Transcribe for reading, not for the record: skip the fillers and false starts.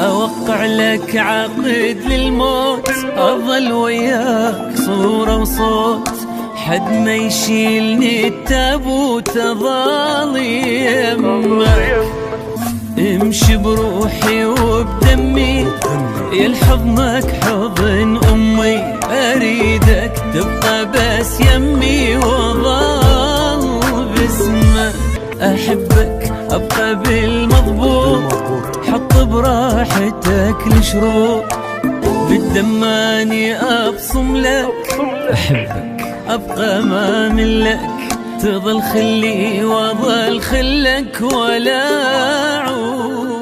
أوقع لك عقد للموت، أظل وياك صورة وصوت، حد ما يشيلني التابوت أظل يمك. امشي بروحي وبدمي يلحضنك حضن أمي، أريدك تبقى بس يمي وظل باسمك. أحبك أبقى بالمضبوط، حط براحتك الشروط، بالدماني أبصم لك. أحبك أبقى ما ملك، تظل خلي وظل خلك ولا أعود.